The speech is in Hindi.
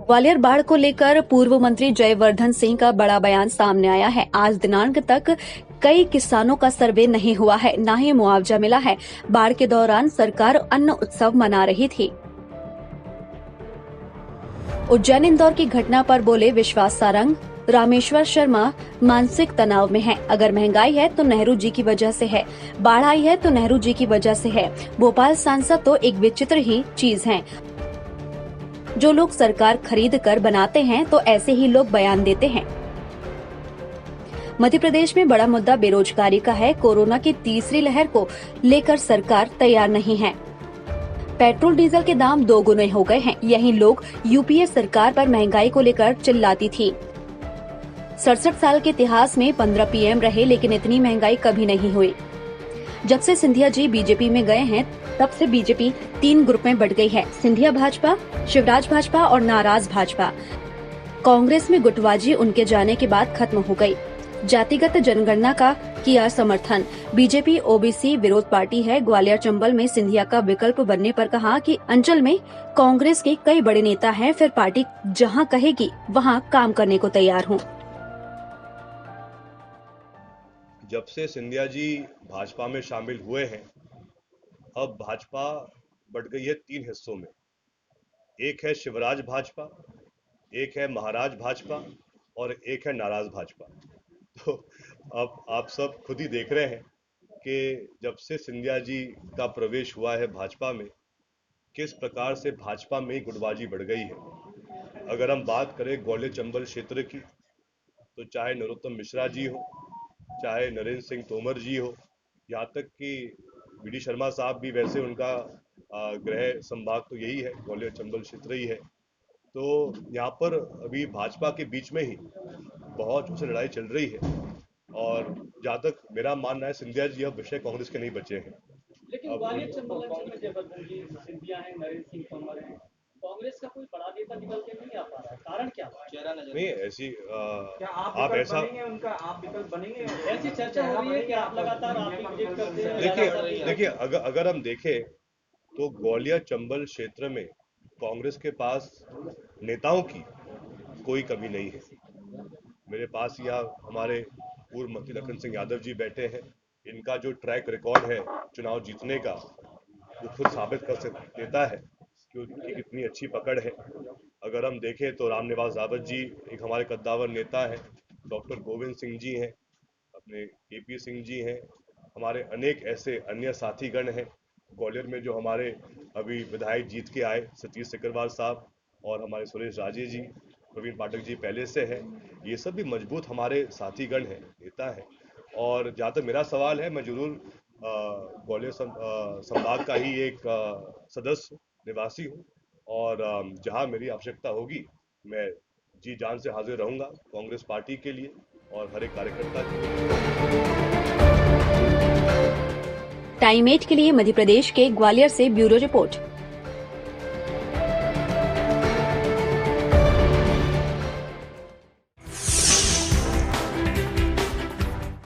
ग्वालियर बाढ़ को लेकर पूर्व मंत्री जयवर्धन सिंह का बड़ा बयान सामने आया है। आज दिनांक तक कई किसानों का सर्वे नहीं हुआ है, न ही मुआवजा मिला है। बाढ़ के दौरान सरकार अन्न उत्सव मना रही थी। उज्जैन इंदौर की घटना पर बोले विश्वास सारंग। रामेश्वर शर्मा मानसिक तनाव में है। अगर महंगाई है तो नेहरू जी की वजह से है, बाढ़ आई है तो नेहरू जी की वजह से है। भोपाल सांसद तो एक विचित्र ही चीज है। जो लोग सरकार खरीद कर बनाते हैं तो ऐसे ही लोग बयान देते हैं। मध्य प्रदेश में बड़ा मुद्दा बेरोजगारी का है। कोरोना की तीसरी लहर को लेकर सरकार तैयार नहीं है। पेट्रोल डीजल के दाम 2 गुने हो गए हैं। यही लोग यूपीए सरकार पर महंगाई को लेकर चिल्लाती थी। 67 साल के इतिहास में 15 पीएम रहे, लेकिन इतनी महंगाई कभी नहीं हुई। जब से सिंधिया जी बीजेपी में गए हैं तब से बीजेपी 3 ग्रुप में बढ़ गई है। सिंधिया भाजपा, शिवराज भाजपा और नाराज भाजपा। कांग्रेस में गुटबाजी उनके जाने के बाद खत्म हो गई। जातिगत जनगणना का किया समर्थन। बीजेपी ओबीसी विरोध पार्टी है। ग्वालियर चंबल में सिंधिया का विकल्प बनने पर कहा कि अंचल में कांग्रेस के कई बड़े नेता हैं, फिर पार्टी जहां कहेगी वहां काम करने को तैयार हूं। जब से सिंधिया जी भाजपा में शामिल हुए हैं, अब भाजपा बढ़ गई है 3 हिस्सों में। एक है शिवराज भाजपा, एक है महाराज भाजपा और एक है नाराज भाजपा। तो अब आप सब खुद ही देख रहे हैं कि जब से सिंधिया जी का प्रवेश हुआ है भाजपा में, किस प्रकार से भाजपा में ही गुटबाजी बढ़ गई है। अगर हम बात करें ग्वालियर चंबल क्षेत्र की, तो चाहे नरोत्तम मिश्रा जी हो, चाहे नरेंद्र सिंह तोमर जी हो, यहाँ तक कि वीडी शर्मा साहब भी, वैसे उनका गृह संभाग तो यही है, ग्वालियर चंबल क्षेत्र ही है। तो यहाँ पर अभी भाजपा के बीच में ही बहुत जोर से लड़ाई चल रही है। और जहाँ तक मेरा मानना है, सिंधिया जी अब विषय कांग्रेस के नहीं बचे हैं। लेकिन ग्वालियर चंबल अंचल में जयवर्धन जी, सिंधिया हैं, नरेंद्र सिंह तोमर हैं, कांग्रेस का कोई बड़ा नेता निकल के नहीं आ पा रहा है। कारण क्या है? नहीं, ऐसी क्या आप ऐसा उनका आप विकल्प बनेंगे? ऐसी चर्चा हो रही है कि आप लगातार आप ही विजिट करते हैं। देखिए अगर हम देखें तो ग्वालियर चंबल क्षेत्र में कांग्रेस के पास नेताओं की कोई कमी नहीं है। मेरे पास यहाँ हमारे पूर्व मंत्री लखन सिंह यादव जी बैठे हैं। इनका जो ट्रैक रिकॉर्ड है चुनाव जीतने का, वो खुद साबित कर देता है कि उनकी कितनी अच्छी पकड़ है। अगर हम देखें तो रामनिवास रावत जी एक हमारे कद्दावर नेता हैं, डॉक्टर गोविंद सिंह जी हैं, अपने केपी सिंह जी हैं, हमारे अनेक ऐसे अन्य साथीगण हैं ग्वालियर में जो हमारे अभी विधायक जीत के आए, सतीश सिकरवार साहब और हमारे सुरेश राजे जी, प्रवीण पाठक जी पहले से हैं। ये सब भी मजबूत हमारे साथीगण हैं, नेता हैं। और जहाँ तक मेरा सवाल है, मैं जरूर ग्वालियर संभाग का ही एक सदस्य निवासी हूँ, और जहाँ मेरी आवश्यकता होगी मैं जी जान से हाजिर रहूंगा कांग्रेस पार्टी के लिए और हर एक कार्यकर्ता के लिए। टाइम 8 के लिए मध्य प्रदेश के ग्वालियर से ब्यूरो रिपोर्ट।